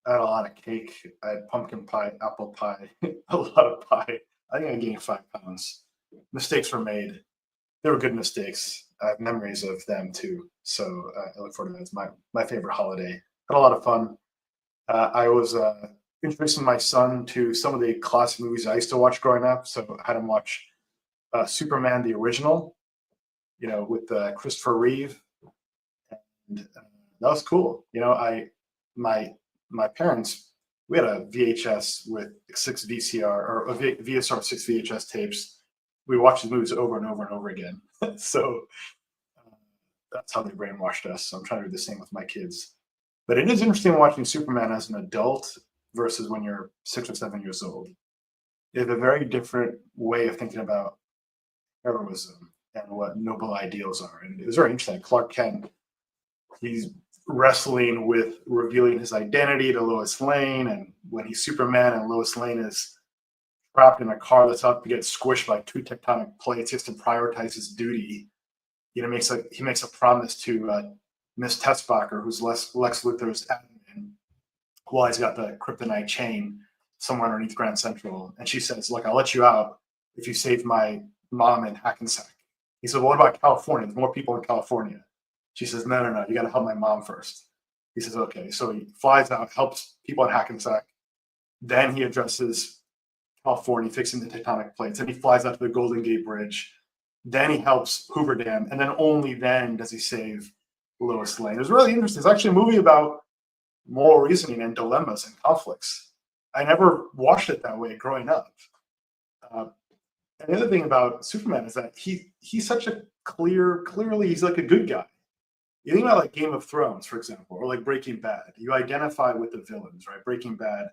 I had a lot of cake. I had pumpkin pie, apple pie, a lot of pie. I think I gained 5 pounds. Mistakes were made. They were good mistakes. I have memories of them too. So I look forward to that. It's my favorite holiday. Had a lot of fun. I was introducing my son to some of the classic movies I used to watch growing up. So I had him watch Superman the original, with Christopher Reeve, and that was cool. My my parents, we had a VHS with 6 VCR or VSR 6 VHS tapes. We watched the movies over and over and over again. So that's how they brainwashed us. So I'm trying to do the same with my kids. But it is interesting watching Superman as an adult versus when you're 6 or 7 years old. They have a very different way of thinking about heroism and what noble ideals are. And it was very interesting. Clark Kent, he's wrestling with revealing his identity to Lois Lane, and when he's Superman and Lois Lane is trapped in a car that's up to get squished by 2 tectonic plates, he has to prioritize his duty. He makes a promise to Miss Tessbacher, who's Lex Luthor's admin, while he's got the kryptonite chain somewhere underneath Grand Central, and she says, "Look, I'll let you out if you save my mom in Hackensack." He said, "Well, what about California? There's more people in California." She says, "No, no, no, you got to help my mom first." He says, "Okay." So he flies out, helps people in Hackensack. Then he addresses California, fixing the tectonic plates. Then he flies out to the Golden Gate Bridge. Then he helps Hoover Dam. And then only then does he save Lois Lane. It was really interesting. It's actually a movie about moral reasoning and dilemmas and conflicts. I never watched it that way growing up. And the other thing about Superman is that he's such a clearly he's like a good guy. You think about like Game of Thrones, for example, or like Breaking Bad. You identify with the villains, right? Breaking Bad,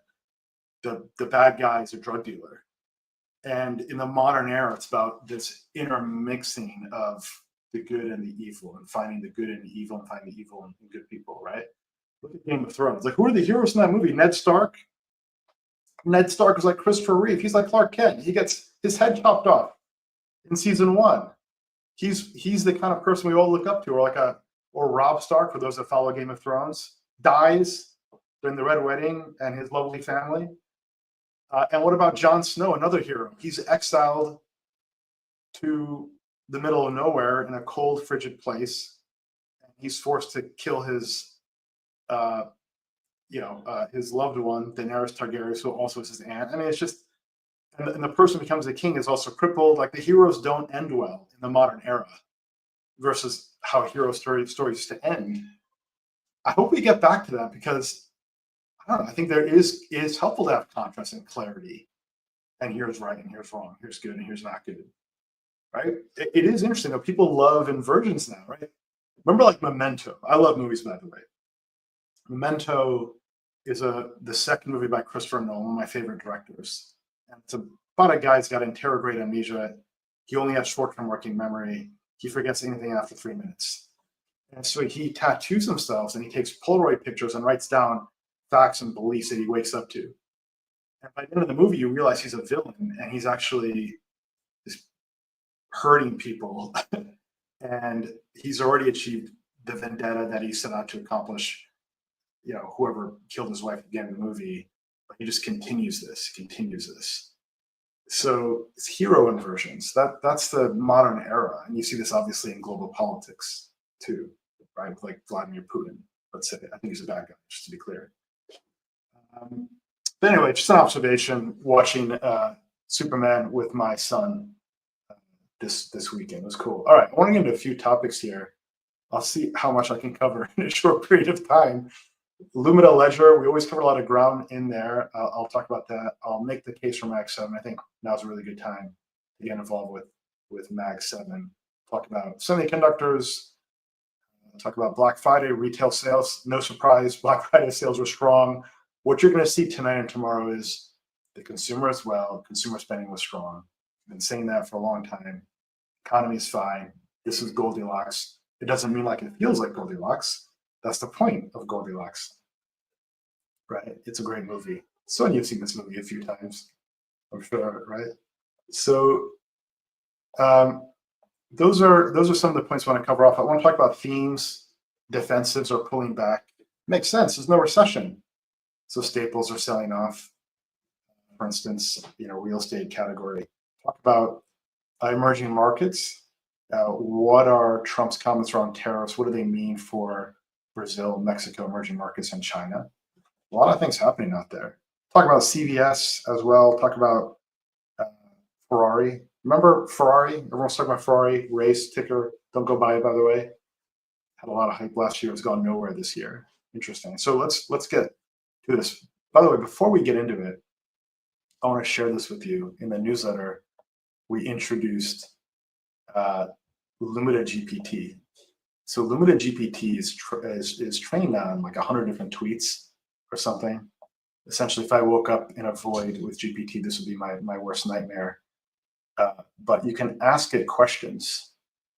the bad guy is a drug dealer. And in the modern era, it's about this intermixing of the good and the evil, and finding the good and the evil, and finding the evil in good people, right? Look at Game of Thrones. Like, who are the heroes in that movie? Ned Stark. Ned Stark is like Christopher Reeve. He's like Clark Kent. He gets his head chopped off in season 1. He's the kind of person we all look up to, or Robb Stark, for those that follow Game of Thrones, dies during the Red Wedding and his lovely family. And what about Jon Snow, another hero? He's exiled to the middle of nowhere in a cold, frigid place. And he's forced to kill his loved one, Daenerys Targaryen, who also is his aunt. I mean, it's just, and the person who becomes the king is also crippled. Like, the heroes don't end well in the modern era versus how hero stories used to end. I hope we get back to that, because I don't know, I think there is helpful to have contrast and clarity. And here's right and here's wrong. Here's good and here's not good. Right? It is interesting though. People love inversions now, right? Remember like Memento. I love movies, by the way. Memento is the second movie by Christopher Nolan, one of my favorite directors. And it's about a guy who's got interrogate amnesia. He only has short-term working memory. He forgets anything after 3 minutes. And so he tattoos himself, and he takes Polaroid pictures and writes down facts and beliefs that he wakes up to. And by the end of the movie, you realize he's a villain, and he's actually just hurting people. And he's already achieved the vendetta that he set out to accomplish, whoever killed his wife at the end of the movie. But he just continues this. So it's hero inversions. That's the modern era. And you see this obviously in global politics too, right? With like Vladimir Putin, let's say. I think he's a bad guy, just to be clear. But anyway, just an observation watching Superman with my son this weekend. It was cool. All right, I want to get into a few topics here. I'll see how much I can cover in a short period of time. Lumida Ledger, we always cover a lot of ground in there. I'll talk about that. I'll make the case for Mag 7. I think now's a really good time to get involved with Mag 7. Talk about semiconductors. Talk about Black Friday retail sales. No surprise, Black Friday sales were strong. What you're going to see tonight and tomorrow is the consumer as well. Consumer spending was strong. I've been saying that for a long time. Economy is fine. This is Goldilocks. It doesn't mean like it feels like Goldilocks. That's the point of Goldilocks, right? It's a great movie. So you've seen this movie a few times, I'm sure, right? So those are some of the points I want to cover off. I want to talk about themes. Defensives are pulling back. Makes sense. There's no recession. So staples are selling off. For instance, real estate category. Talk about emerging markets. What are Trump's comments around tariffs? What do they mean for Brazil, Mexico, emerging markets, and China? A lot of things happening out there. Talk about CVS as well. Talk about Ferrari. Remember Ferrari? Everyone's talking about Ferrari race ticker. Don't go buy it, by the way. Had a lot of hype last year. It's gone nowhere this year. Interesting. So let's get to this. By the way, before we get into it, I want to share this with you. In the newsletter, we introduced Lumida GPT. So Lumida GPT is trained on like 100 different tweets or something. Essentially, if I woke up in a void with GPT, this would be my worst nightmare. But you can ask it questions.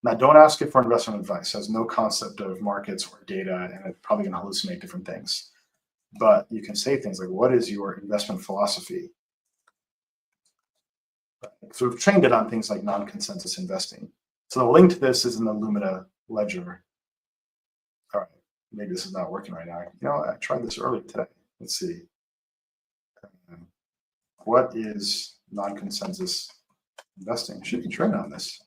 Now, don't ask it for investment advice. It has no concept of markets or data, and it's probably going to hallucinate different things. But you can say things like, what is your investment philosophy? So we've trained it on things like non-consensus investing. So the link to this is in the Lumida ledger. All right, maybe this is not working right now. I tried this earlier today. Let's see. What is non-consensus investing? Should be trained on this.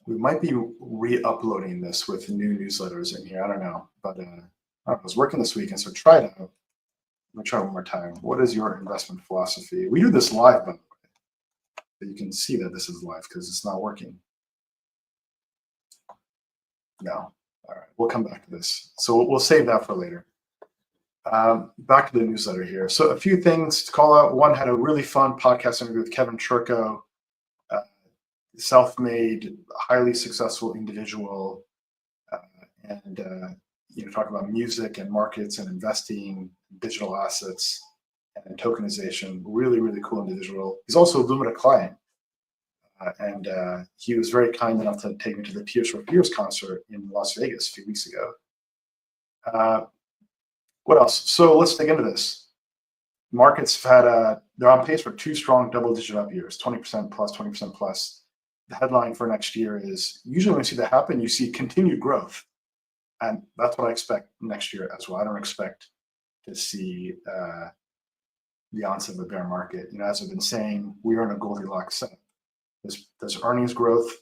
We might be re-uploading this with new newsletters in here. I don't know, but I was working this weekend, so try it out. Let me try one more time. What is your investment philosophy? We do this live, by the way. But you can see that this is live because it's not working. No. All right, we'll come back to this. So we'll save that for later. Back to the newsletter here. So a few things to call out. One, had a really fun podcast interview with Kevin Churko, self-made, highly successful individual, and talk about music and markets and investing, digital assets, and tokenization. Really, really cool individual. He's also a Lumida client. And he was very kind enough to take me to the Tears for Fears concert in Las Vegas a few weeks ago. What else? So let's dig into this. Markets have had, they're on pace for 2 strong double-digit up years, 20% plus, 20% plus. The headline for next year is, usually when you see that happen, you see continued growth. And that's what I expect next year as well. I don't expect to see the onset of a bear market. As I've been saying, we are in a Goldilocks setup. There's earnings growth,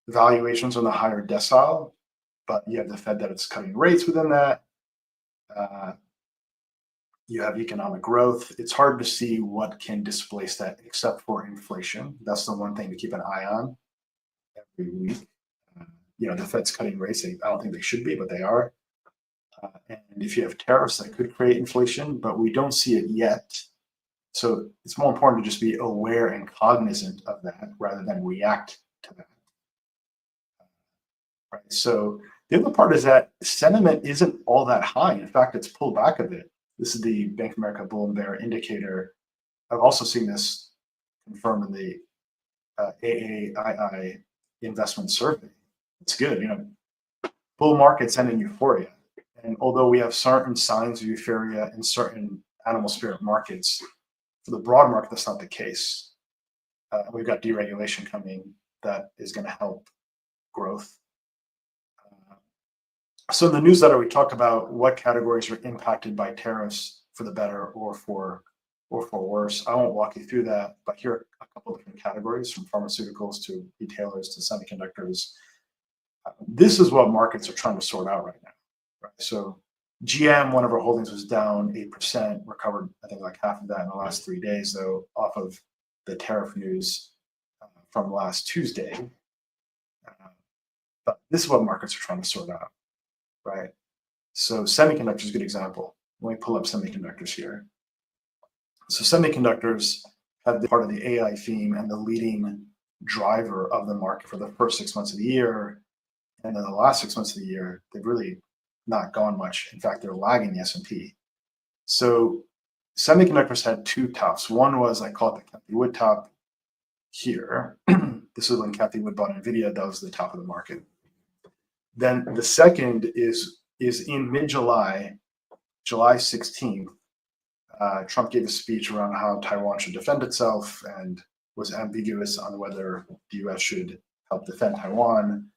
valuations on the higher decile, but you have the Fed that it's cutting rates within that. You have economic growth. It's hard to see what can displace that except for inflation. That's the one thing to keep an eye on every week. The Fed's cutting rates. I don't think they should be, but they are. And if you have tariffs, that could create inflation, but we don't see it yet. So it's more important to just be aware and cognizant of that rather than react to that. Right. So the other part is that sentiment isn't all that high. In fact, it's pulled back a bit. This is the Bank of America Bull and Bear indicator. I've also seen this confirmed in the AAII investment survey. It's good. Bull markets end in euphoria. And although we have certain signs of euphoria in certain animal spirit markets, for the broad market, that's not the case. We've got deregulation coming that is going to help growth. So in the newsletter, we talk about what categories are impacted by tariffs for the better or for worse. I won't walk you through that, but here are a couple of different categories, from pharmaceuticals to retailers to semiconductors. This is what markets are trying to sort out right now. Right? So GM, one of our holdings, was down 8%, recovered, I think, like half of that in the last 3 days, though, off of the tariff news from last Tuesday. But this is what markets are trying to sort out, right? So semiconductors is a good example. Let me pull up semiconductors here. So semiconductors have been part of the AI theme and the leading driver of the market for the first 6 months of the year. And then the last 6 months of the year, they've really not gone much. In fact, they're lagging the S&P. So semiconductors had 2 tops. One was, I call it the Cathie Wood top here. This is when Cathie Wood bought NVIDIA. That was the top of the market. Then the second is in mid-July, July 16th, Trump gave a speech around how Taiwan should defend itself and was ambiguous on whether the U.S. should help defend Taiwan.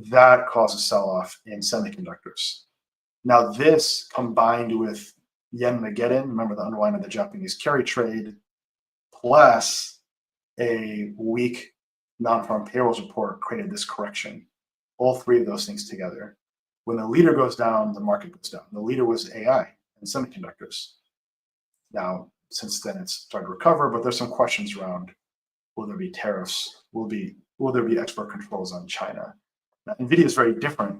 that caused a sell-off in semiconductors. Now, this combined with Yen-mageddon, remember the unwind of the Japanese carry trade, plus a weak non-farm payrolls report created this correction. All three of those things together. When the leader goes down, the market goes down. The leader was AI and semiconductors. Now, since then, it's started to recover, but there's some questions around, will there be tariffs? Will there be export controls on China? Now, NVIDIA is very different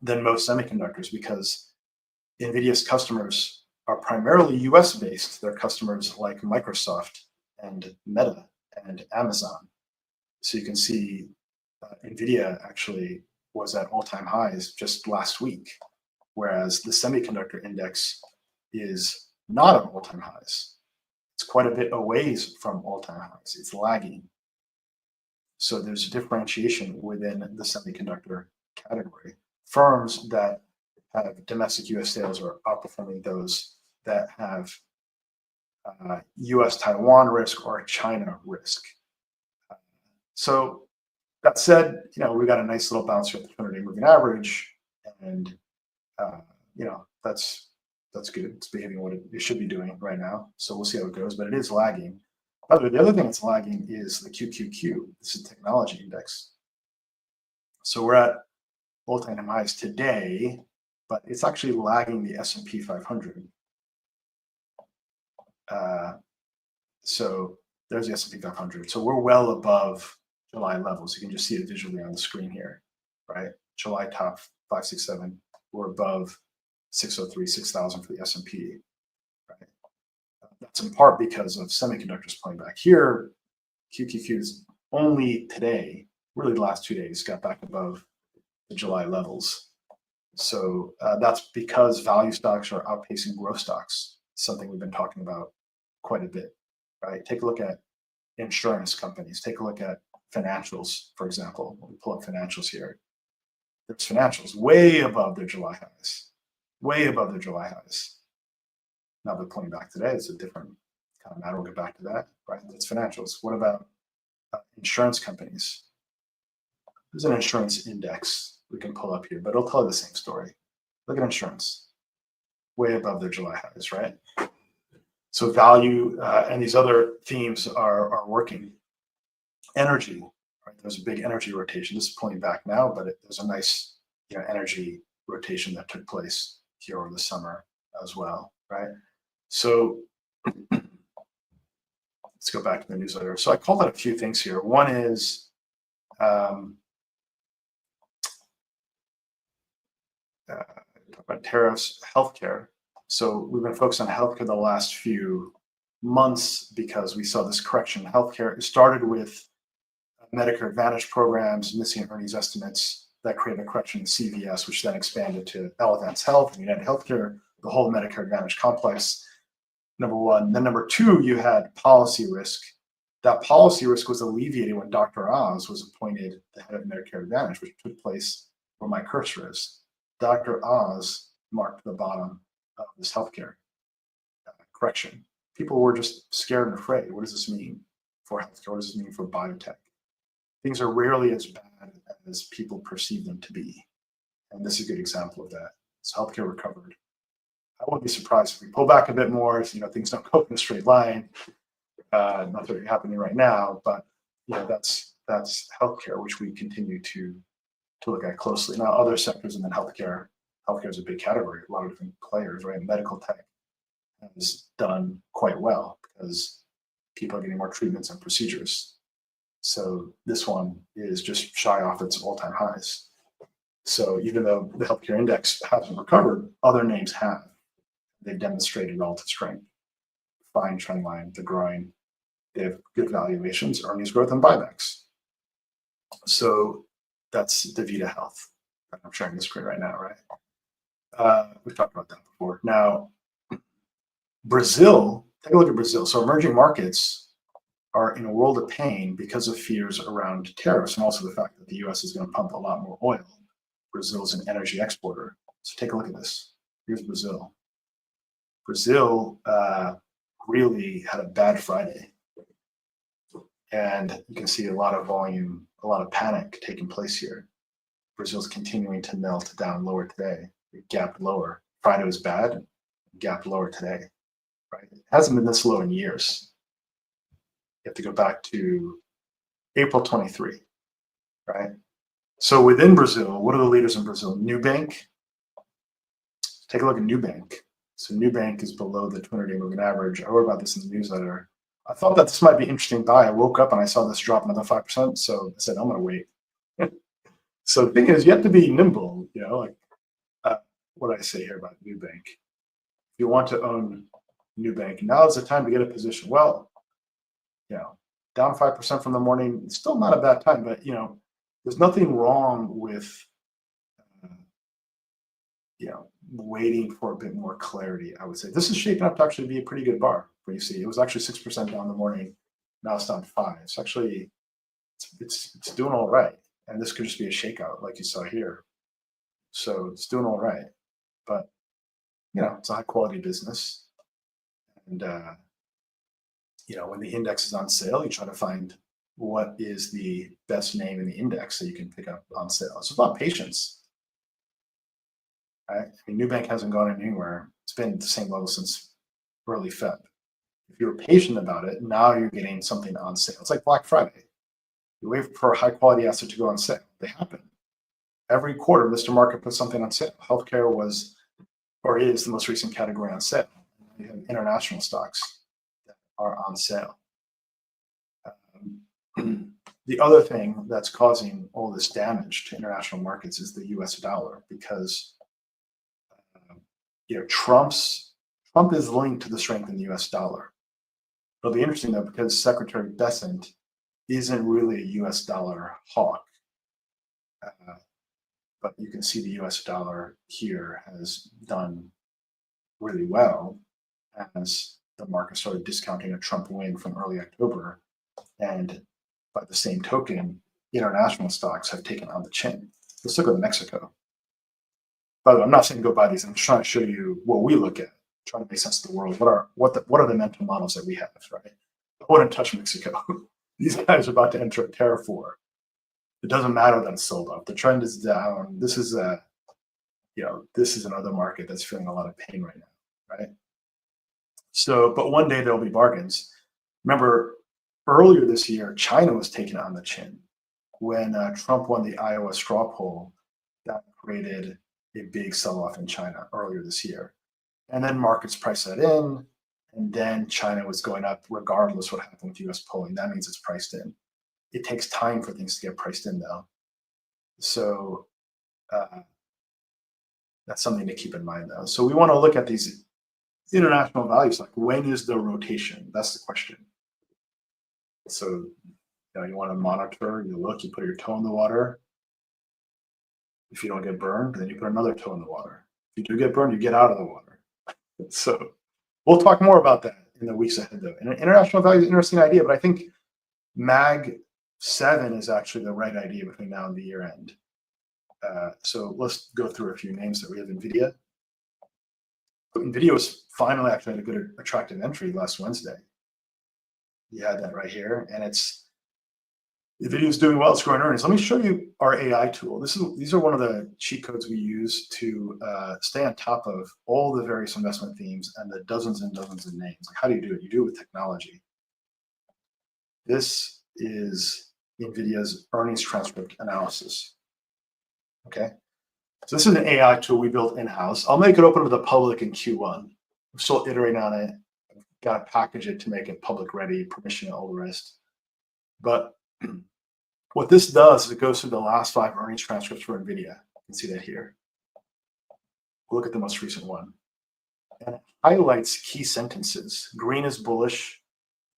than most semiconductors because NVIDIA's customers are primarily US-based. They're customers like Microsoft and Meta and Amazon. So you can see NVIDIA actually was at all-time highs just last week, whereas the semiconductor index is not at all-time highs. It's quite a bit away from all-time highs. It's lagging. So there's a differentiation within the semiconductor category. Firms that have domestic US sales are outperforming those that have US Taiwan risk or China risk. So that said, we got a nice little bounce here at the 200-day moving average, and that's good. It's behaving what it should be doing right now. So we'll see how it goes, but it is lagging. By the way, the other thing that's lagging is the QQQ. This is technology index. So we're at all-time highs today, but it's actually lagging the S&P 500. So there's the S&P 500. So we're well above July levels. You can just see it visually on the screen here, right? July top 567. We're above 603, 6,000 for the S&P, right? That's in part because of semiconductors pulling back. Here, QQQ is only today, really the last 2 days, got back above the July levels. So that's because value stocks are outpacing growth stocks, something we've been talking about quite a bit, right? Take a look at insurance companies. Take a look at financials, for example. Let me pull up financials here. There's financials way above their July highs, way above their July highs. Now they're pulling back today. It's a different kind of matter. We'll get back to that, right? That's financials. What about insurance companies? There's an insurance index we can pull up here, but it'll tell you the same story. Look at insurance, way above their July highs, right? So value and these other themes are working. Energy, right? There's a big energy rotation. This is pulling back now, but there's a nice energy rotation that took place here over the summer as well, right? So let's go back to the newsletter. So I called out a few things here. One is about tariffs, healthcare. So we've been focused on healthcare the last few months because we saw this correction in healthcare. It started with Medicare Advantage programs, missing earnings estimates that created a correction in CVS, which then expanded to Elevance Health and United Healthcare, the whole Medicare Advantage complex. Number one. Then number two, you had policy risk. That policy risk was alleviated when Dr. Oz was appointed the head of Medicare Advantage, which took place where my cursor is. Dr. Oz marked the bottom of this healthcare correction. People were just scared and afraid. What does this mean for healthcare? What does this mean for biotech? Things are rarely as bad as people perceive them to be. And this is a good example of that. So healthcare recovered. I wouldn't be surprised if we pull back a bit more, things don't go in a straight line. Not really happening right now, but that's healthcare, which we continue to look at closely. Now, other sectors, and then healthcare is a big category, a lot of different players, right? Medical tech has done quite well because people are getting more treatments and procedures. So this one is just shy off its all-time highs. So even though the healthcare index hasn't recovered, other names have. They've demonstrated relative strength, fine trend line, they're growing, they have good valuations, earnings growth, and buybacks. So that's DaVita Health. I'm sharing the screen right now, right? We've talked about that before. Now, Brazil, take a look at Brazil. So emerging markets are in a world of pain because of fears around tariffs and also the fact that the US is going to pump a lot more oil. Brazil is an energy exporter. So take a look at this. Here's Brazil. Brazil really had a bad Friday. And you can see a lot of volume, a lot of panic taking place here. Brazil's continuing to melt down lower today. It gapped lower. Friday was bad, gapped lower today. Right? It hasn't been this low in years. You have to go back to April 23, right? So within Brazil, what are the leaders in Brazil? Nubank. Take a look at Nubank. So Nubank is below the 200-day moving average. I wrote about this in the newsletter. I thought that this might be an interesting buy. I woke up and I saw this drop another 5%. So I said, I'm going to wait. So the thing is, you have to be nimble. Like what I say here about Nubank. If you want to own Nubank, now is the time to get a position. Well, down 5% from the morning, it's still not a bad time, but there's nothing wrong with waiting for a bit more clarity. I would say this is shaping up to actually be a pretty good bar. Where you see it was actually 6% down in the morning, now it's down 5%. It's actually it's doing all right, and this could just be a shakeout like you saw here. So it's doing all right, but it's a high quality business, and when the index is on sale, you try to find what is the best name in the index that you can pick up on sale. It's about patience. Right? I mean, Nubank hasn't gone anywhere. It's been at the same level since early Feb. If you're patient about it, now you're getting something on sale. It's like Black Friday. You wait for a high quality asset to go on sale. They happen. Every quarter, Mr. Market puts something on sale. Healthcare was or is the most recent category on sale. You have international stocks that are on sale. The other thing that's causing all this damage to international markets is the U.S. dollar, because Trump is linked to the strength in the U.S. dollar. It'll be interesting though, because Secretary Bessent isn't really a U.S. dollar hawk, but you can see the U.S. dollar here has done really well as the market started discounting a Trump win from early October, and by the same token, international stocks have taken on the chin. Let's look at Mexico. By the way, I'm not saying go buy these. I'm just trying to show you what we look at, trying to make sense of the world. What are the mental models that we have, right? I wouldn't touch Mexico. These guys are about to enter a tariff war. It doesn't matter that it's sold off. The trend is down. This is another market that's feeling a lot of pain right now, right? So, but one day there'll be bargains. Remember, earlier this year, China was taken on the chin when Trump won the Iowa straw poll. That created a big sell-off in China earlier this year, and then markets priced that in, and then China was going up regardless what happened with U.S. polling. That means it's priced in. It takes time for things to get priced in, though. So that's something to keep in mind, though. So we want to look at these international values. Like, when is the rotation? That's the question. So you want to monitor. You look. You put your toe in the water. If you don't get burned, then you put another toe in the water. If you do get burned, you get out of the water. So we'll talk more about that in the weeks ahead, though. And international value is an interesting idea, but I think MAG 7 is actually the right idea between now and the year end. So let's go through a few names that we have. NVIDIA. NVIDIA was finally actually had a good, attractive entry last Wednesday. You had that right here, and NVIDIA is doing well. It's growing earnings. Let me show you our AI tool. These are one of the cheat codes we use to stay on top of all the various investment themes and the dozens and dozens of names. Like, how do you do it? You do it with technology. This is NVIDIA's earnings transcript analysis. Okay, so this is an AI tool we built in-house. I'll make it open to the public in Q1. We're still iterating on it. Got to package it to make it public ready, permission, all the rest. But what this does is it goes through the last 5 earnings transcripts for NVIDIA. You can see that here. We'll look at the most recent one. And it highlights key sentences. Green is bullish,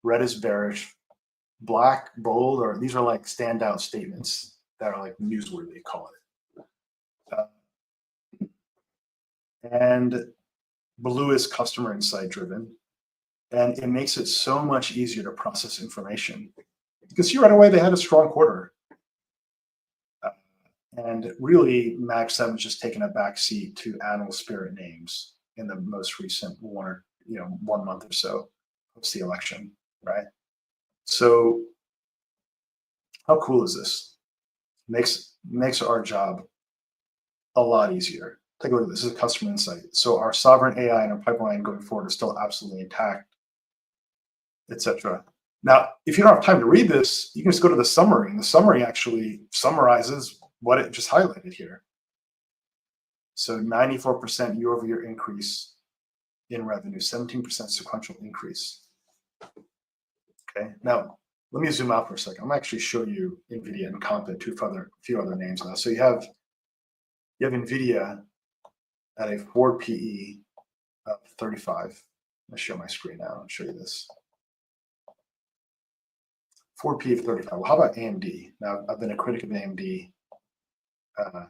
red is bearish, black, bold, or these are like standout statements that are like newsworthy, call it. And blue is customer insight driven. And it makes it so much easier to process information. You can see right away they had a strong quarter. And really, MAG 7 is just taking a backseat to animal spirit names in the most recent 1 month or so post the election, right? So how cool is this? makes our job a lot easier. Take a look at this. This is a customer insight. So our sovereign AI and our pipeline going forward is still absolutely intact, etc. Now, if you don't have time to read this, you can just go to the summary, and the summary actually summarizes what it just highlighted here. So 94% year-over-year increase in revenue, 17% sequential increase. Okay, now let me zoom out for a second. I'm actually show you NVIDIA and Comp and a few other names now. So you have NVIDIA at a forward PE of 35. Let's show my screen now and show you this. Forward PE of 35. Well, how about AMD? Now, I've been a critic of AMD, and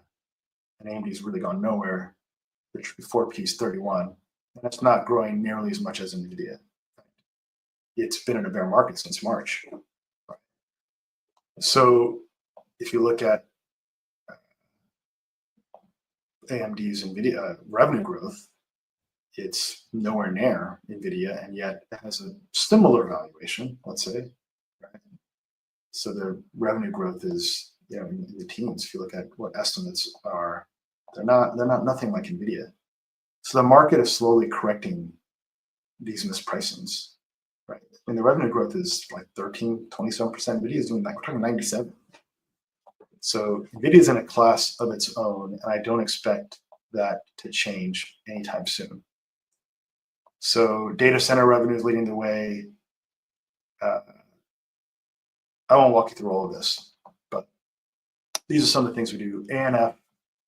AMD's really gone nowhere. The forward PE is 31, and it's not growing nearly as much as NVIDIA. It's been in a bear market since March. So if you look at AMD's NVIDIA revenue growth, it's nowhere near NVIDIA, and yet it has a similar valuation, let's say. Right? So the revenue growth is in the teens. If you look at what estimates are, they're not nothing like NVIDIA. So the market is slowly correcting these mispricings. Right. I mean, the revenue growth is like 13, 27%. NVIDIA is doing like, we're talking 97. So NVIDIA is in a class of its own, and I don't expect that to change anytime soon. So data center revenue is leading the way. I won't walk you through all of this, but these are some of the things we do. And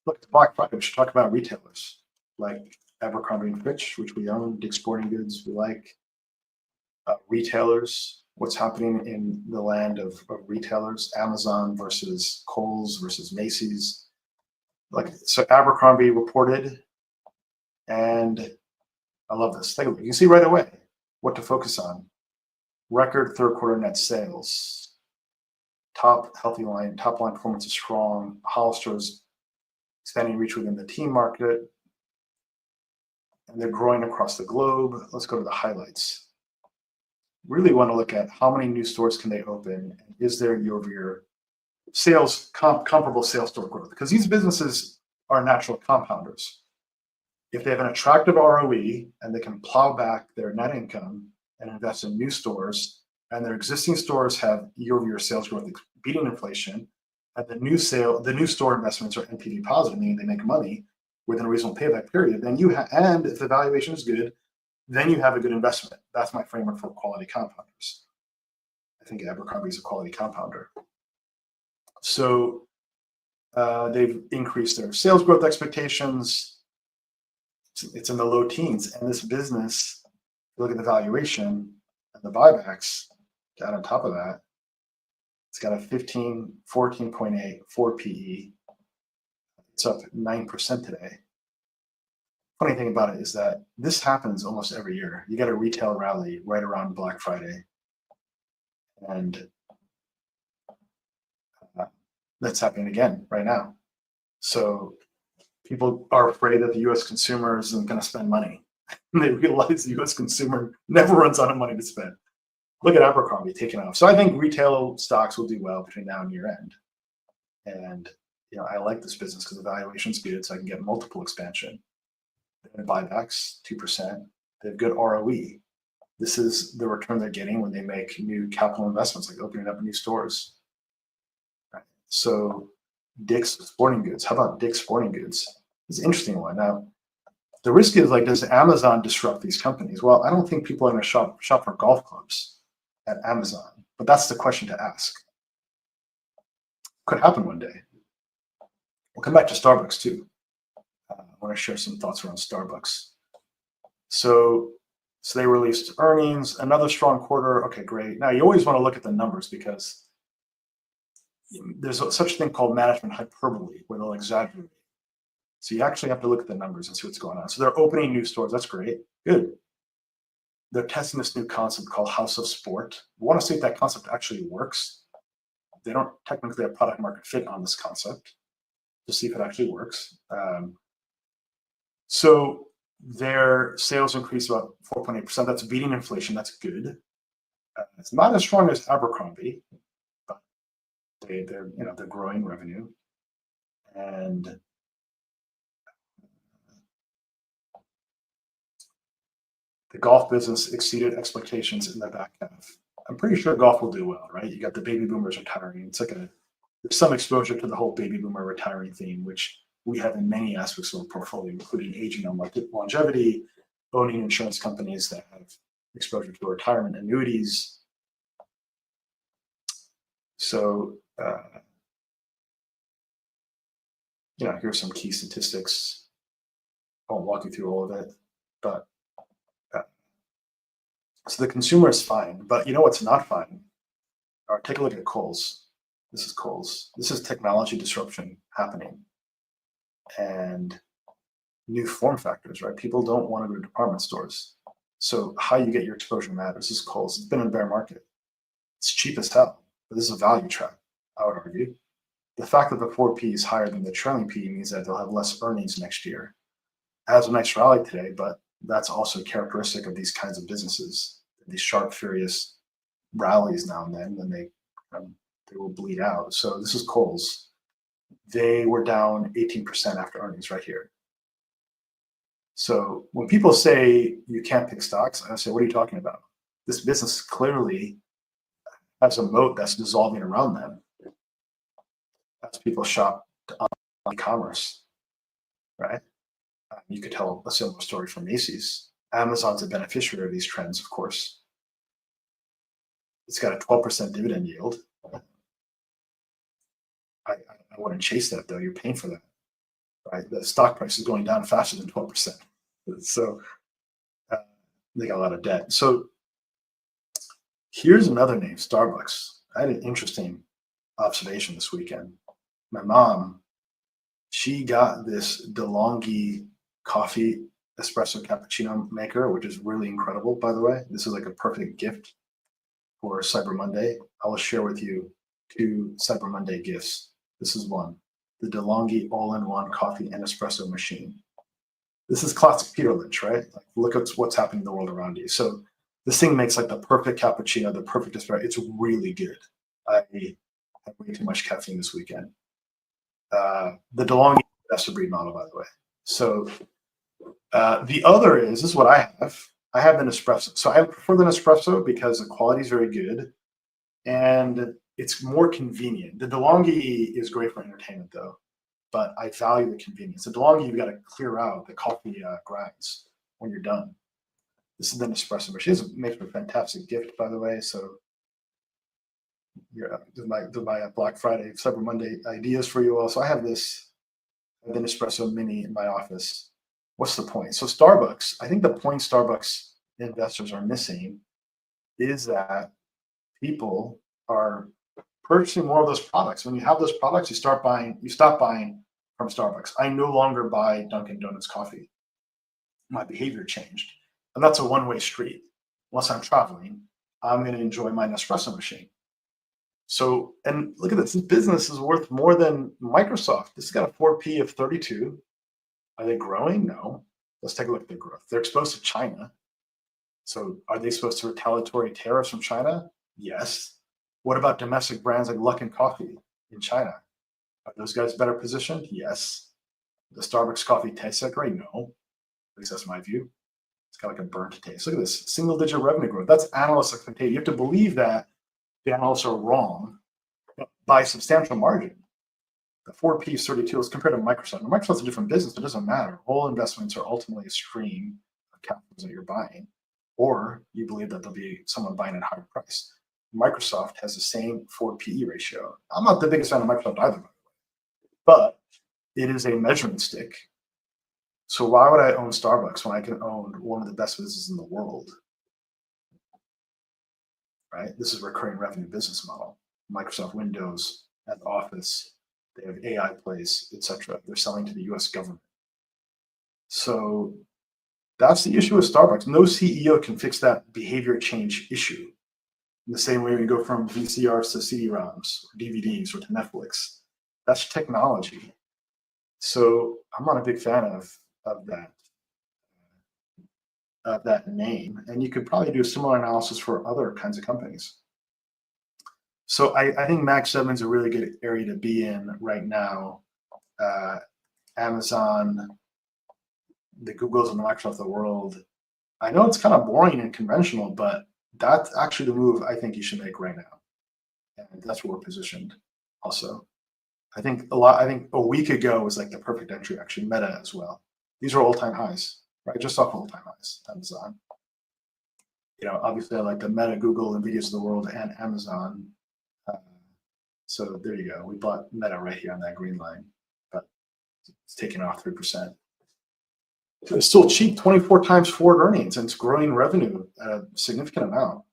look at the Black Friday. We should talk about retailers like Abercrombie & Fitch, which we own, Dick's Sporting Goods, we like. Retailers, what's happening in the land of retailers, Amazon versus Kohl's versus Macy's. So Abercrombie reported, and I love this. Take a look. You can see right away what to focus on. Record third quarter net sales. Top line performance is strong. Hollister's expanding reach within the teen market, and they're growing across the globe. Let's go to the highlights. Really want to look at how many new stores can they open, and is there year-over-year sales comparable sales store growth, because these businesses are natural compounders. If they have an attractive ROE and they can plow back their net income and invest in new stores, and their existing stores have year-over-year sales growth beating inflation, and the new store investments are NPV positive, meaning they make money within a reasonable payback period, then and if the valuation is good, then you have a good investment. That's my framework for quality compounders. I think Abercrombie is a quality compounder. So they've increased their sales growth expectations. It's in the low teens. And this business, look at the valuation and the buybacks, down on top of that, it's got a 14.8 forward PE. It's up 9% today. Funny thing about it is that this happens almost every year. You get a retail rally right around Black Friday, and that's happening again right now. So people are afraid that the U.S. consumer isn't going to spend money. And they realize the U.S. consumer never runs out of money to spend. Look at Abercrombie taking off. So I think retail stocks will do well between now and year end. And I like this business because the valuation's good, so I can get multiple expansion. They have buybacks, 2%. They have good ROE. This is the return they're getting when they make new capital investments, like opening up new stores. Right. So Dick's Sporting Goods. How about Dick's Sporting Goods? It's an interesting one. Now, the risk is, does Amazon disrupt these companies? Well, I don't think people are going to shop for golf clubs at Amazon, but that's the question to ask. Could happen one day. We'll come back to Starbucks too. I want to share some thoughts around Starbucks. So they released earnings, another strong quarter. Okay, great. Now you always want to look at the numbers because there's such a thing called management hyperbole where they'll exaggerate. So you actually have to look at the numbers and see what's going on. So they're opening new stores. That's great. Good. They're testing this new concept called House of Sport. We want to see if that concept actually works. They don't technically have product market fit on this concept to see if it actually works. So their sales increased about 4.8%. That's beating inflation. That's good. It's not as strong as Abercrombie, but they're growing revenue, and the golf business exceeded expectations in the back half. I'm pretty sure golf will do well, right? You got the baby boomers retiring. It's like there's some exposure to the whole baby boomer retiring theme, which we have in many aspects of our portfolio, including aging on longevity, owning insurance companies that have exposure to retirement annuities. So, here's some key statistics. I won't walk you through all of it, but so the consumer is fine, but you know what's not fine? All right, take a look at Kohl's. This is Kohl's. This is technology disruption happening and new form factors, right? People don't want to go to department stores. So how you get your exposure matters. This is Kohl's. It's been in a bear market. It's cheap as hell, but this is a value trap, I would argue. The fact that the 4P is higher than the trailing P means that they'll have less earnings next year. It has a nice rally today, but that's also characteristic of these kinds of businesses. These sharp, furious rallies now and then they will bleed out. So this is Kohl's. They were down 18% after earnings right here. So when people say you can't pick stocks, I say, what are you talking about? This business clearly has a moat that's dissolving around them as people shop on e-commerce, right? You could tell a similar story from Macy's. Amazon's a beneficiary of these trends, of course. It's got a 12% dividend yield. I wouldn't chase that, though. You're paying for that, right? The stock price is going down faster than 12%. So they got a lot of debt. So here's another name, Starbucks. I had an interesting observation this weekend. My mom, she got this DeLonghi coffee espresso cappuccino maker, which is really incredible, by the way. This is like a perfect gift for Cyber Monday. I will share with you 2 Cyber Monday gifts. This is one, the DeLonghi all-in-one coffee and espresso machine. This is classic Peter Lynch, right? Like, look at what's happening in the world around you. So this thing makes like the perfect cappuccino, the perfect espresso. It's really good. I had way too much caffeine this weekend. The DeLonghi, that's the breed model, by the way. So the other this is what I have. I have the Nespresso. So I prefer the Nespresso because the quality is very good and it's more convenient. The DeLonghi is great for entertainment, though, but I value the convenience. The DeLonghi, you've got to clear out the coffee grinds when you're done. This is the Nespresso machine. It makes a fantastic gift, by the way. So my Black Friday, Cyber Monday ideas for you all. So I have the Nespresso Mini in my office. What's the point? So Starbucks, I think the point Starbucks investors are missing is that people are purchasing more of those products. When you have those products, you stop buying from Starbucks. I no longer buy Dunkin' Donuts coffee. My behavior changed. And that's a one-way street. Unless I'm traveling, I'm going to enjoy my Nespresso machine. So, and look at this. This business is worth more than Microsoft. This has got a 4P of 32. Are they growing? No. Let's take a look at their growth. They're exposed to China. So are they exposed to retaliatory tariffs from China? Yes. What about domestic brands like Luckin Coffee in China? Are those guys better positioned? Yes. The Starbucks coffee tastes that great? No. At least that's my view. It's got like a burnt taste. Look at this, single-digit revenue growth. That's analyst expectation. You have to believe that the analysts are wrong by substantial margin. The 4P is 32 as compared to Microsoft. Now, Microsoft's a different business. It doesn't matter. All investments are ultimately a stream of capitals that you're buying, or you believe that there'll be someone buying at a higher price. Microsoft has the same 4PE ratio. I'm not the biggest fan of Microsoft either, by the way, but it is a measuring stick. So why would I own Starbucks when I can own one of the best businesses in the world? Right? This is a recurring revenue business model. Microsoft Windows at Office, they have AI plays, etc. They're selling to the US government. So that's the issue with Starbucks. No CEO can fix that behavior change issue. In the same way we go from VCRs to CD-ROMs, or DVDs, or to Netflix. That's technology. So I'm not a big fan of that name. And you could probably do a similar analysis for other kinds of companies. So I think Mag 7 is a really good area to be in right now. Amazon, the Googles and the Microsoft of the world. I know it's kind of boring and conventional, but that's actually the move I think you should make right now. And that's where we're positioned also. I think a week ago was like the perfect entry, actually, Meta as well. These are all-time highs, right? Just off all-time highs, Amazon. Obviously I like the Meta, Google, Nvidias of the world, and Amazon. So there you go. We bought Meta right here on that green line, but it's taking off 3%. It's still cheap, 24 times forward earnings, and it's growing revenue at a significant amount.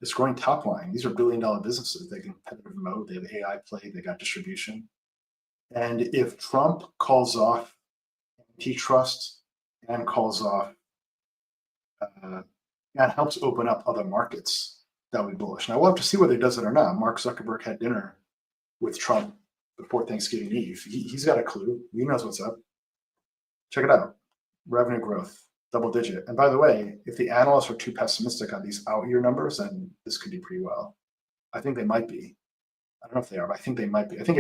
It's growing top line. These are billion-dollar businesses. They can competitive mode. They have AI play. They got distribution. And if Trump calls off antitrust and calls off and helps open up other markets, that would be bullish. Now we'll have to see whether he does it or not. Mark Zuckerberg had dinner with Trump before Thanksgiving Eve. He's got a clue. He knows what's up. Check it out. Revenue growth, double digit. And by the way, if the analysts are too pessimistic on these out year numbers, then this could do pretty well. I think they might be. I don't know if they are, but I think they might be. I think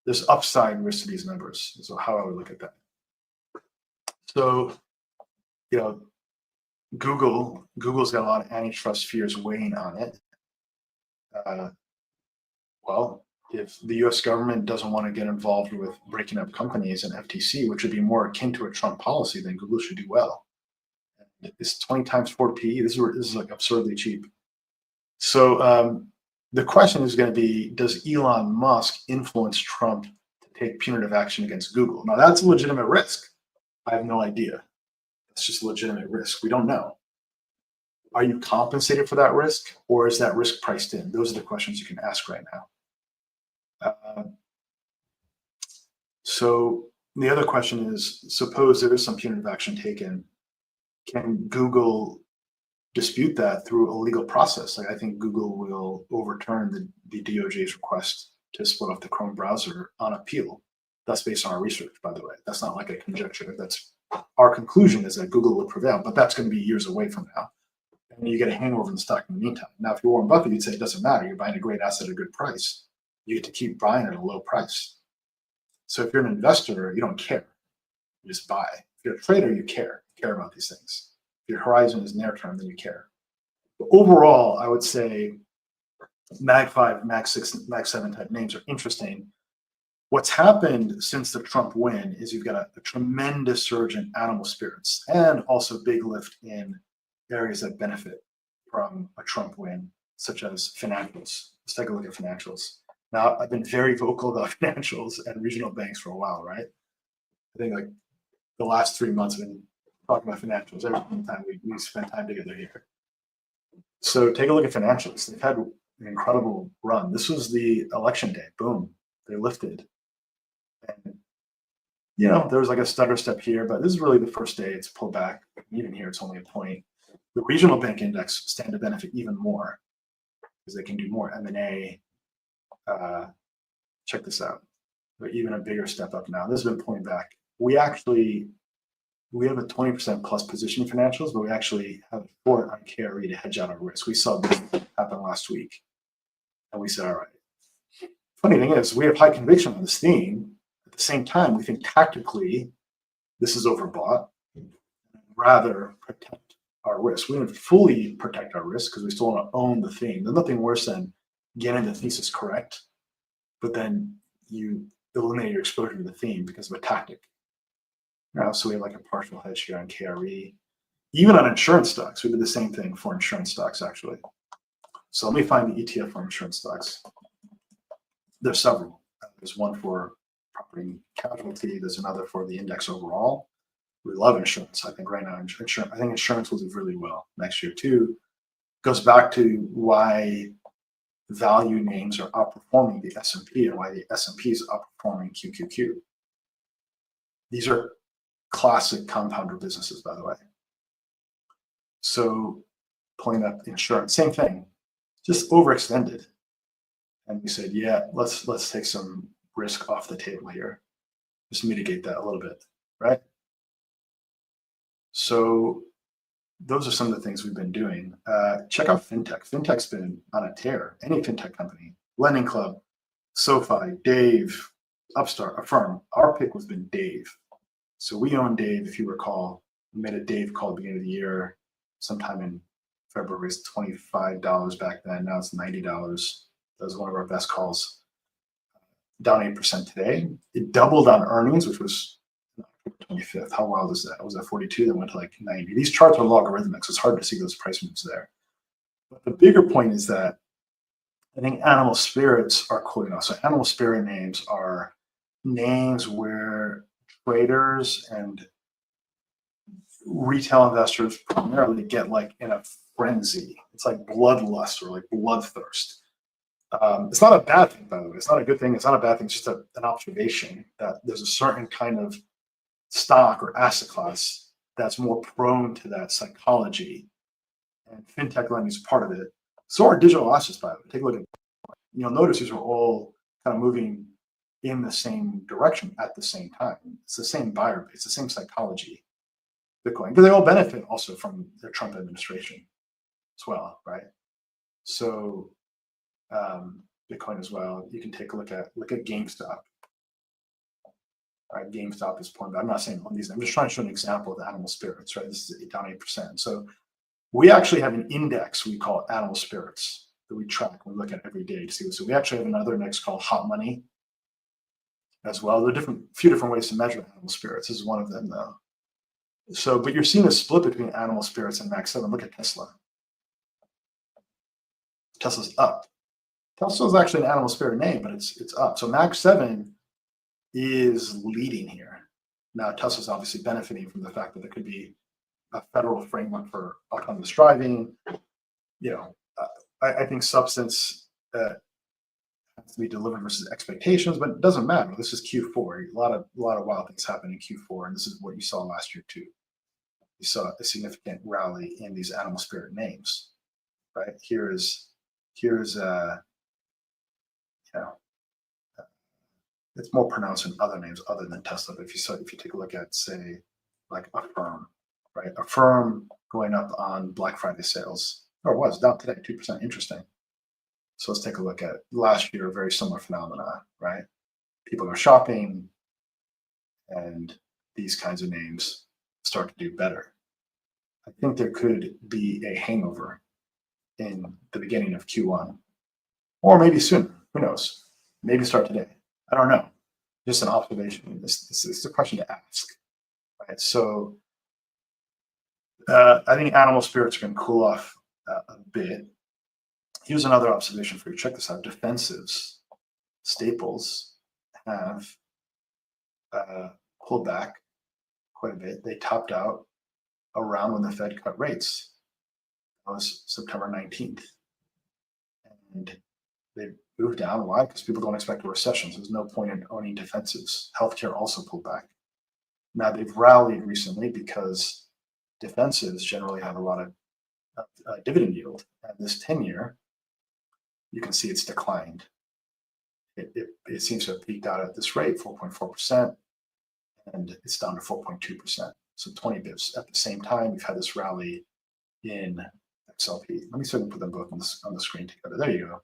there's upside risk to these numbers. So how I would look at that. So, Google's got a lot of antitrust fears weighing on it. Well, if the US government doesn't want to get involved with breaking up companies and FTC, which would be more akin to a Trump policy, then Google should do well. And it's 20 times 4 PE. This is like absurdly cheap. So the question is going to be, does Elon Musk influence Trump to take punitive action against Google? Now that's a legitimate risk. I have no idea. It's just a legitimate risk. We don't know. Are you compensated for that risk, or is that risk priced in? Those are the questions you can ask right now. So the other question is, suppose there is some punitive action taken, can Google dispute that through a legal process? Like, I think Google will overturn the DOJ's request to split off the Chrome browser on appeal. That's based on our research, by the way. That's not like a conjecture. That's our conclusion is that Google would prevail, but that's going to be years away from now. And you get a hangover in the stock in the meantime. Now, if you're Warren Buffett, you'd say it doesn't matter. You're buying a great asset at a good price. You get to keep buying at a low price. So if you're an investor, you don't care. You just buy. If you're a trader, you care. You care about these things. If your horizon is near term, then you care. But overall, I would say Mag 5, Mag 6, Mag 7 type names are interesting. What's happened since the Trump win is you've got a tremendous surge in animal spirits and also big lift in areas that benefit from a Trump win, such as financials. Let's take a look at financials. Now, I've been very vocal about financials and regional banks for a while, right? I think like the last 3 months I've been talking about financials every time we spend time together here. So take a look at financials. They've had an incredible run. This was the election day. Boom, they lifted. And, there was like a stutter step here, but this is really the first day it's pulled back. Even here, it's only a point. The regional bank index stand to benefit even more because they can do more M&A. Check this out. But even a bigger step up now. This has been pulling back. We have a 20% plus position in financials, but we actually have a short on KRE to hedge out our risk. We saw this happen last week, and we said, all right. Funny thing is, we have high conviction on this theme. At the same time, we think tactically this is overbought. Rather protect our risk. We don't fully protect our risk because we still want to own the theme. There's nothing worse than getting the thesis correct, but then you eliminate your exposure to the theme because of a tactic. So we have like a partial hedge here on KRE. Even on insurance stocks, we did the same thing for insurance stocks, actually. So let me find the ETF for insurance stocks. There's several. There's one for property and casualty. There's another for the index overall. We love insurance. I think right now, insurance will do really well next year too. Goes back to why value names are outperforming the S&P and why the S&P is outperforming QQQ. These are classic compounder businesses, by the way. So pulling up insurance, same thing, just overextended. And we said, yeah, let's take some risk off the table here. Just mitigate that a little bit, right? So those are some of the things we've been doing. Check out fintech. Fintech's been on a tear. Any fintech company, Lending Club, SoFi, Dave, Upstart, Affirm. Our pick was been Dave. So we own Dave, if you recall. We made a Dave call at the beginning of the year, sometime in February. It was $25 back then. Now it's $90. That was one of our best calls. Down 8% today. It doubled on earnings, which was October 25th. How wild is that? It was at 42, then went to like 90. These charts are logarithmic, so it's hard to see those price moves there. But the bigger point is that I think animal spirits are cool enough. So animal spirit names are names where traders and retail investors primarily get like in a frenzy. It's like bloodlust or like bloodthirst. It's not a bad thing, by the way. It's not a good thing. It's not a bad thing. It's just an observation that there's a certain kind of stock or asset class that's more prone to that psychology. And fintech lending is part of it. So are digital assets, by the way. Take a look at, you'll notice these are all kind of moving in the same direction at the same time. It's the same buyer base, it's the same psychology. Bitcoin, because they all benefit also from the Trump administration as well, right? So Bitcoin as well. You can take a look at GameStop. All right, GameStop is pulling back. I'm not saying all these. I'm just trying to show an example of the animal spirits, right? This is down 8%. So we actually have an index we call animal spirits that we track. We look at every day to see. So we actually have another index called Hot Money as well. There are few different ways to measure animal spirits. This is one of them, though. So, but you're seeing a split between animal spirits and Max 7. Look at Tesla. Tesla's up. Tesla is actually an animal spirit name, but it's up. So Max 7 is leading here. Now, Tesla's obviously benefiting from the fact that there could be a federal framework for autonomous driving. I think substance has to be delivered versus expectations, but it doesn't matter. This is Q4. A lot of wild things happen in Q4, and this is what you saw last year too. You saw a significant rally in these animal spirit names, right? Here's it's more pronounced in other names other than Tesla. But if you take a look at, say, like Affirm, right? Affirm going up on Black Friday sales, or it was down today, 2%. Interesting. So let's take a look at last year, a very similar phenomena, right? People are shopping, and these kinds of names start to do better. I think there could be a hangover in the beginning of Q1, or maybe sooner. Who knows? Maybe start today. I don't know. Just an observation. This is a question to ask, right? So I think animal spirits are going to cool off a bit. Here's another observation for you. Check this out. Defensives, staples have pulled back quite a bit. They topped out around when the Fed cut rates. That was September 19th. And they moved down. Why? Because people don't expect a recession. So there's no point in owning defensives. Healthcare also pulled back. Now they've rallied recently because defensives generally have a lot of dividend yield. And this 10-year, you can see it's declined. It seems to have peaked out at this rate, 4.4%, and it's down to 4.2%. So 20 bips. At the same time, we've had this rally in XLP. Let me see if I can put them both on the screen together. There you go.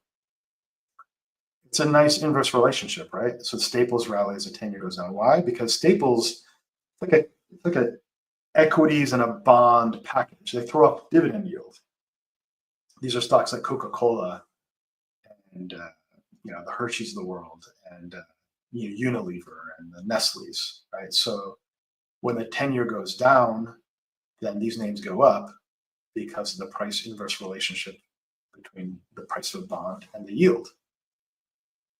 It's a nice inverse relationship, right? So staples rally as the 10-year goes down. Why? Because staples, look at equities in a bond package. They throw up dividend yield. These are stocks like Coca-Cola and the Hershey's of the world and Unilever and the Nestle's, right? So when the 10-year goes down, then these names go up because of the price inverse relationship between the price of a bond and the yield.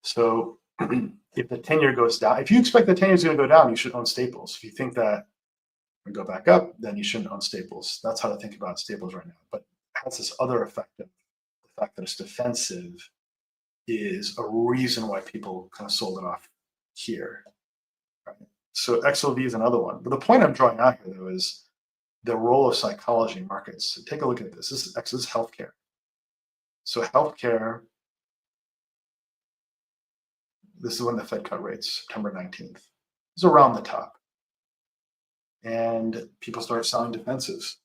So if the 10-year goes down, if you expect the 10-year is going to go down, you should own staples. If you think that we go back up, then you shouldn't own staples. That's how to think about staples right now. But it has this other effect of the fact that it's defensive is a reason why people kind of sold it off here. Right? So XLV is another one. But the point I'm drawing out here, though, is the role of psychology in markets. So take a look at this. This is healthcare. So healthcare, this is when the Fed cut rates, September 19th. It's around the top. And people started selling defensives.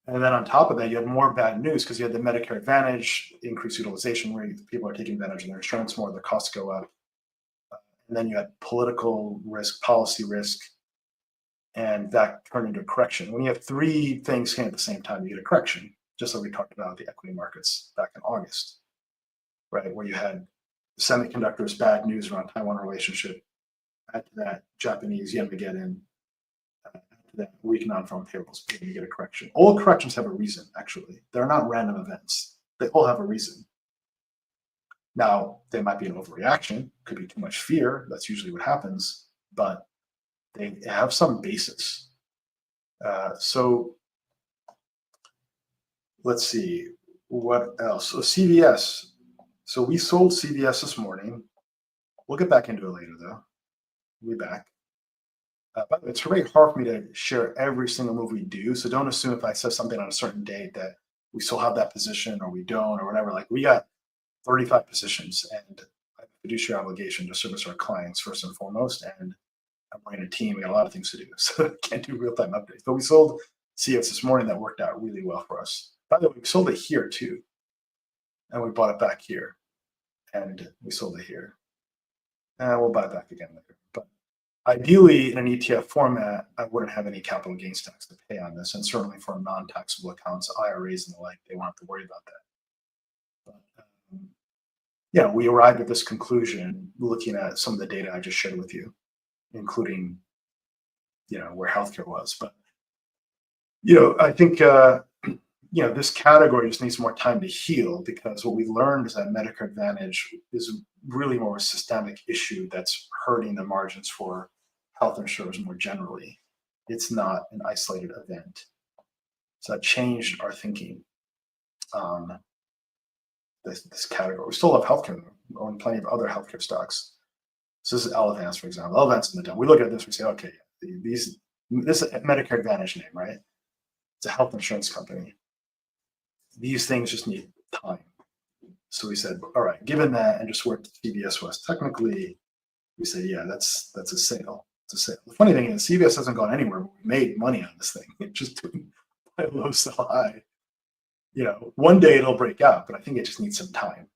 And then on top of that, you had more bad news because you had the Medicare Advantage, increased utilization rate, people are taking advantage of their insurance more, their costs go up. And then you had political risk, policy risk, and that turned into a correction. When you have three things hitting at the same time, you get a correction, just like we talked about the equity markets back in August, right? Where you had semiconductors, bad news around Taiwan relationship, add to that Japanese yen Mageddon, add to that weak non-farm payrolls, you get a correction. All corrections have a reason, actually. They're not random events. They all have a reason. Now, they might be an overreaction, could be too much fear. That's usually what happens, but they have some basis. So let's see, what else? So CVS. So we sold CVS this morning. We'll get back into it later, though. We'll be back. But it's very hard for me to share every single move we do. So don't assume if I say something on a certain date that we still have that position or we don't or whatever. Like we got 35 positions, and I have a fiduciary obligation to service our clients first and foremost. And I'm running a team. We got a lot of things to do, so I can't do real time updates. But we sold CVS this morning. That worked out really well for us. By the way, we sold it here too, and we bought it back here, and we sold it here, and we'll buy it back again later. But ideally, in an ETF format, I wouldn't have any capital gains tax to pay on this, and certainly for non-taxable accounts, IRAs and the like, they won't have to worry about that. But, yeah, we arrived at this conclusion looking at some of the data I just shared with you, including, where healthcare was. But, I think, this category just needs more time to heal, because what we learned is that Medicare Advantage is really more a systemic issue that's hurting the margins for health insurers more generally. It's not an isolated event. So that changed our thinking on this category. We still have healthcare, we own plenty of other healthcare stocks. So this is Elevance, for example. Elevance in the dump. We look at this, we say, okay, this is a Medicare Advantage name, right? It's a health insurance company. These things just need time. So we said, all right, given that, and just where CVS was technically, we say, yeah, that's a sale. It's a sale. The funny thing is, CVS hasn't gone anywhere. We made money on this thing. It just didn't buy low, sell high. One day it'll break out, but I think it just needs some time.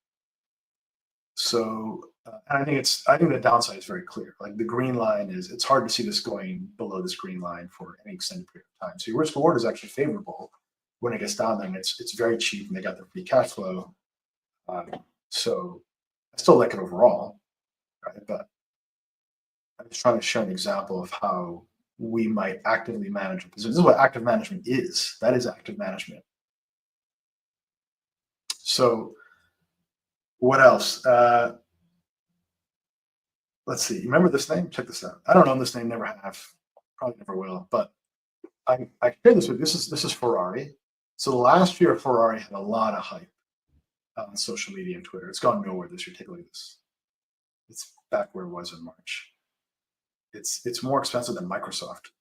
So, and I think the downside is very clear. Like the green line it's hard to see this going below this green line for any extended period of time. So your risk reward is actually favorable when it gets down there, and it's very cheap, and they got their free cash flow. So I still like it overall, right? But I'm just trying to share an example of how we might actively manage a position. This is what active management is. That is active management. So what else? Let's see. You remember this name? Check this out. I don't own this name. Never have. Probably never will. But I share this with you. This is Ferrari. So last year, Ferrari had a lot of hype on social media and Twitter. It's gone nowhere this year. Take a look at this. It's back where it was in March. It's more expensive than Microsoft.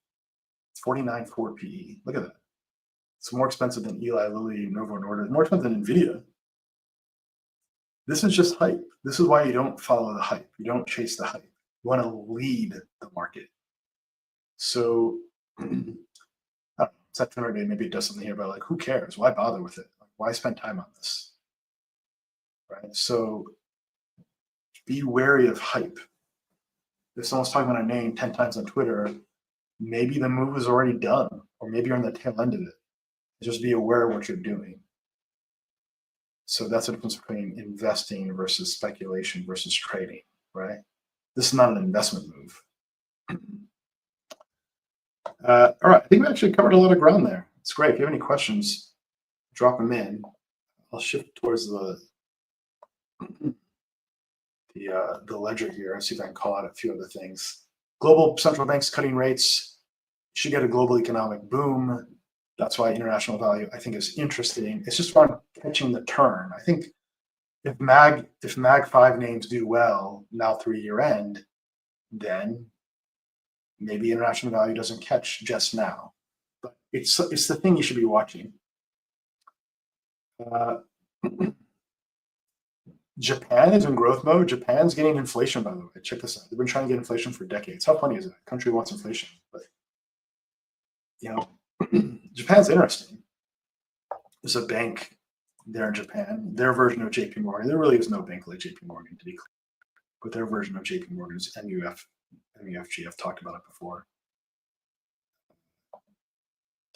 It's 49.4 PE. Look at that. It's more expensive than Eli Lilly, Novo Nordisk. More expensive than Nvidia. This is just hype. This is why you don't follow the hype. You don't chase the hype. You want to lead the market. So it's at 200 day. Maybe it does something here, but like, who cares? Why bother with it? Like, why spend time on this? Right. So be wary of hype. If someone's talking about a name 10 times on Twitter, maybe the move is already done, or maybe you're on the tail end of it. Just be aware of what you're doing. So that's the difference between investing versus speculation versus trading, right? This is not an investment move. All right, I think we actually covered a lot of ground there. It's great. If you have any questions, drop them in. I'll shift towards the ledger here and see if I can call out a few other things. Global central banks cutting rates should get a global economic boom. That's why international value, I think, is interesting. It's just about catching the turn. I think if Mag 5 names do well now through year end, then maybe international value doesn't catch just now. But it's the thing you should be watching. Japan is in growth mode. Japan's getting inflation, by the way. Check this out. They've been trying to get inflation for decades. How funny is that? Country wants inflation, but Japan's interesting. there's a bank there in Japan. Their version of JP Morgan. There really is no bank like JP Morgan, to be clear. But their version of JP Morgan is MUFG. I've talked about it before.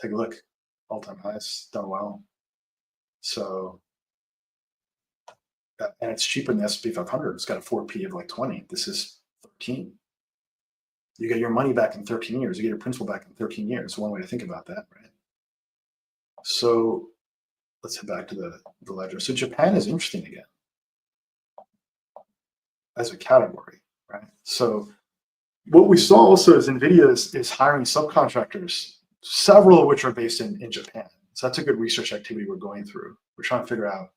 Take a look. All-time highs, done well. So, and it's cheaper than the S&P 500. It's got a 4P of like 20. This is 13. You get your money back in 13 years. You get your principal back in 13 years. One way to think about that, right? So let's head back to the ledger. So Japan is interesting again as a category, right? So what we saw also is NVIDIA is hiring subcontractors, several of which are based in Japan. So that's a good research activity we're going through. We're trying to figure out,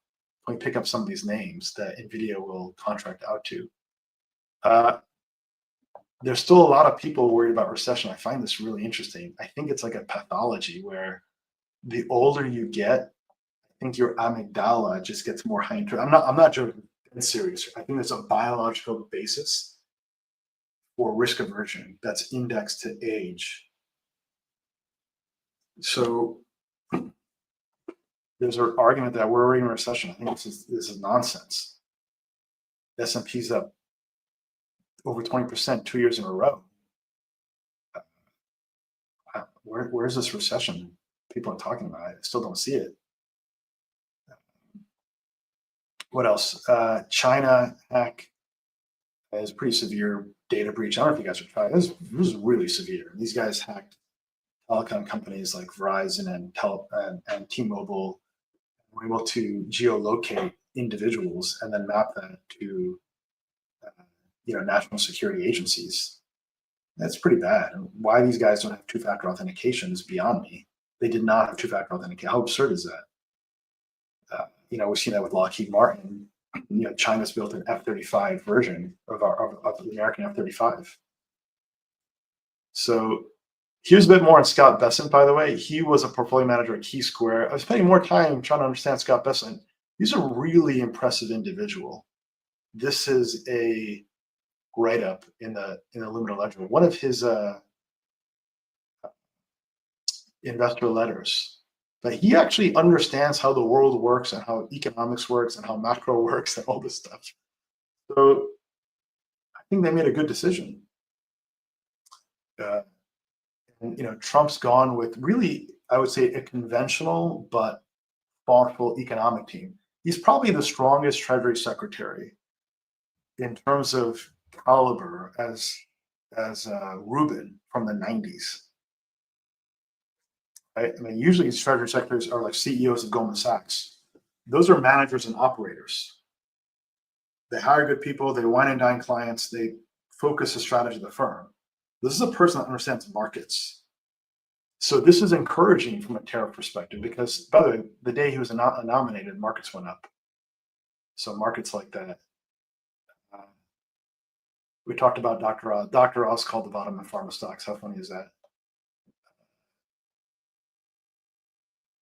when we pick up some of these names that NVIDIA will contract out to. There's still a lot of people worried about recession. I find this really interesting. I think it's like a pathology where the older you get, I think your amygdala just gets more heightened. I'm not joking. It's serious. I think there's a biological basis for risk aversion that's indexed to age. So there's an argument that we're already in a recession. I think this is nonsense. S&P's up over 20% 2 years in a row. Where's this recession people are talking about? I still don't see it. What else? China hack is a pretty severe data breach. I don't know if you guys are trying. This was really severe. These guys hacked telecom companies like Verizon and T-Mobile. Were able to geolocate individuals and then map that to national security agencies. That's pretty bad. And why these guys don't have two-factor authentication is beyond me. They did not have two-factor authentication. How absurd is that? We've seen that with Lockheed Martin. China's built an F-35 version of the American F-35. So here's a bit more on Scott Bessent, by the way. He was a portfolio manager at Key Square. I was spending more time trying to understand Scott Bessent. He's a really impressive individual. This is a write-up in the Lumida ledger. One of his investor letters. But he actually understands how the world works and how economics works and how macro works and all this stuff. So I think they made a good decision. Trump's gone with really, I would say, a conventional but thoughtful economic team. He's probably the strongest Treasury Secretary in terms of caliber as Rubin from the 90s. Right? I mean, usually these Treasury Secretaries are like CEOs of Goldman Sachs. Those are managers and operators. They hire good people, they wine and dine clients, they focus the strategy of the firm. This is a person that understands markets. So this is encouraging from a tariff perspective because, by the way, the day he was nominated, markets went up. So markets like that. We talked about Dr. Oz. Dr. Oz called the bottom of pharma stocks. How funny is that?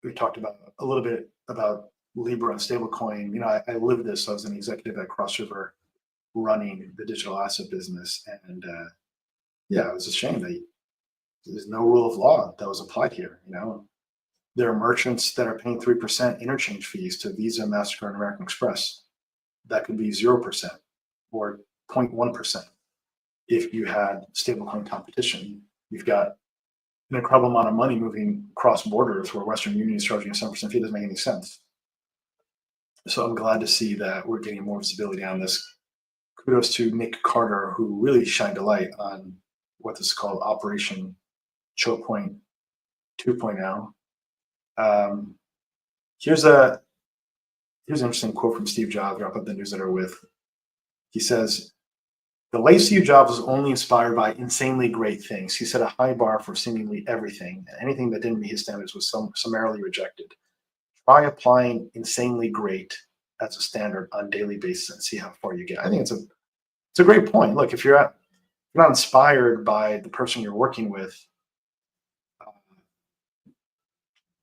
We talked about a little bit about Libra and stablecoin. I lived this. I was an executive at Cross River running the digital asset business. And it was a shame that there's no rule of law that was applied here. There are merchants that are paying 3% interchange fees to Visa, MasterCard, and American Express. That could be 0% or 0.1%. If you had stablecoin competition, you've got an incredible amount of money moving cross borders where Western Union is charging a 7% fee. It doesn't make any sense. So I'm glad to see that we're getting more visibility on this. Kudos to Nick Carter, who really shined a light on what this is called Operation Choke Point 2.0. Here's an interesting quote from Steve Jobs. I'll put the newsletter with. He says, "The late Steve Jobs was only inspired by insanely great things. He set a high bar for seemingly everything, and anything that didn't meet his standards was summarily rejected. Try applying insanely great as a standard on a daily basis and see how far you get." I think it's a great point. Look, if you're not inspired by the person you're working with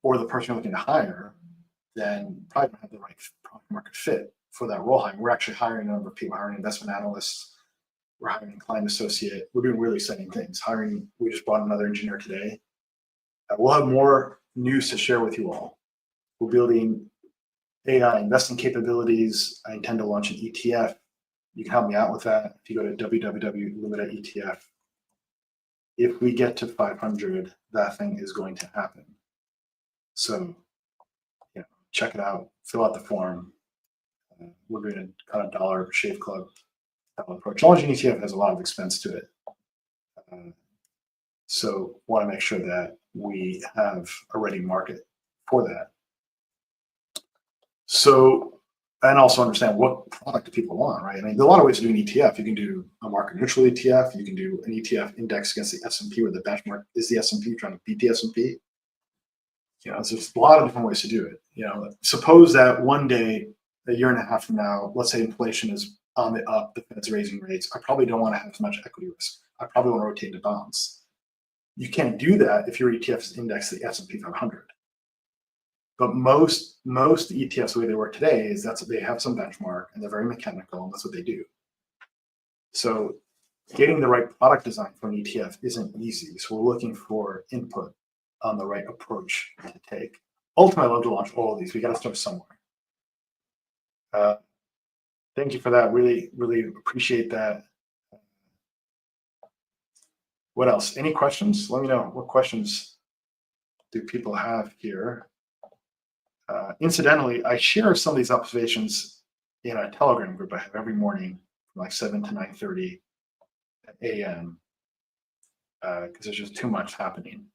or the person you're looking to hire, then you probably don't have the right product market fit for that role. We're actually hiring a number of people, hiring investment analysts. We're hiring a client associate. We're doing really exciting things. We just brought another engineer today. We'll have more news to share with you all. We're building AI investing capabilities. I intend to launch an ETF. You can help me out with that if you go to www.lumida ETF. If we get to 500, that thing is going to happen. So, check it out. Fill out the form. We're doing a kind of dollar shave club approach. Launching ETF has a lot of expense to it. So want to make sure that we have a ready market for that. So, and also understand what product do people want, right? I mean, there are a lot of ways to do an ETF. You can do a market neutral ETF. You can do an ETF index against the S&P, where the benchmark is the S&P, trying to beat the S&P. There's a lot of different ways to do it. Suppose that one day, a year and a half from now, let's say inflation is on the up, the Fed's raising rates. I probably don't want to have as much equity risk. I probably want to rotate into bonds. You can't do that if your ETF is indexed to the S&P 500. But most ETFs, the way they work today is they have some benchmark and they're very mechanical, and that's what they do. So getting the right product design for an ETF isn't easy. So we're looking for input on the right approach to take. Ultimately, I'd love to launch all of these. We got to start somewhere. Thank you for that. Really, really appreciate that. What else? Any questions? Let me know. What questions do people have here? Incidentally, I share some of these observations in a Telegram group I have every morning from like 7 to 9:30 a.m. Because there's just too much happening.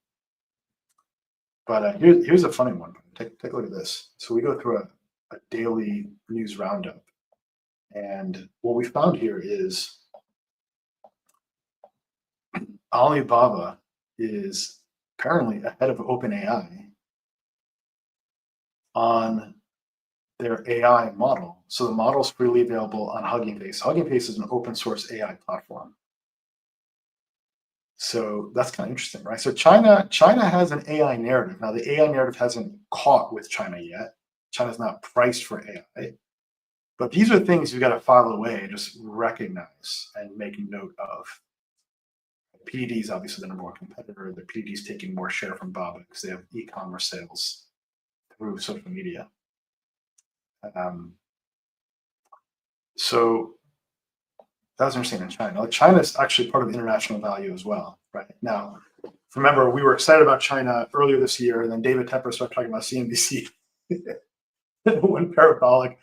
But here's a funny one. Take a look at this. So we go through a daily news roundup. And what we found here is Alibaba is apparently ahead of OpenAI on their AI model. So the model is freely available on Hugging Face. Hugging Face is an open source AI platform. So that's kind of interesting, right? So China has an AI narrative. Now the AI narrative hasn't caught with China yet. China's not priced for AI. But these are things you've got to file away and just recognize and make note of. PDD is obviously the number one competitor. The PDD is taking more share from Baba because they have e-commerce sales through social media. So that's interesting in China. Like, China is actually part of international value as well, right? Now, remember, we were excited about China earlier this year, and then David Tepper started talking about CNBC. Went parabolic.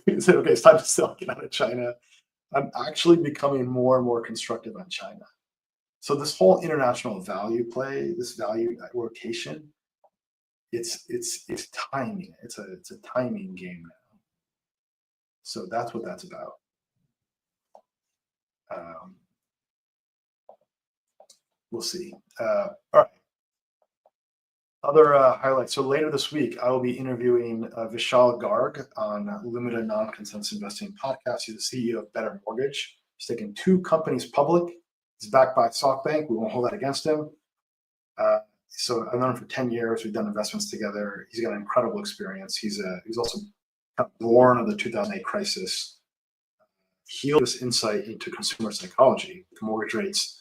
We said, okay, it's time to sell, get out of China. I'm actually becoming more and more constructive on China. So this whole international value play, this value rotation, it's timing. It's a timing game now. So that's what that's about. We'll see. All right. Other highlights. So later this week, I will be interviewing Vishal Garg on Lumida Non-Consensus Investing podcast. He's the CEO of Better Mortgage. He's taken 2 companies public. He's backed by SoftBank. We won't hold that against him. So I've known him for 10 years. We've done investments together. He's got an incredible experience. He's also born of the 2008 crisis. He has this insight into consumer psychology. The mortgage rates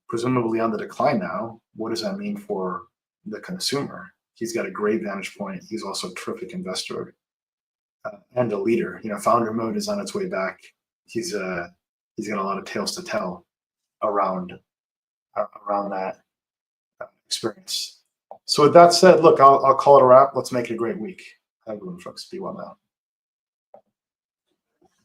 presumably on the decline now. What does that mean for the consumer? He's got a great vantage point. He's also a terrific investor and a leader. Founder mode is on its way back. He's got a lot of tales to tell around that experience. So with that said, look, I'll call it a wrap. Let's make it a great week. Have a good one, folks. Be well now.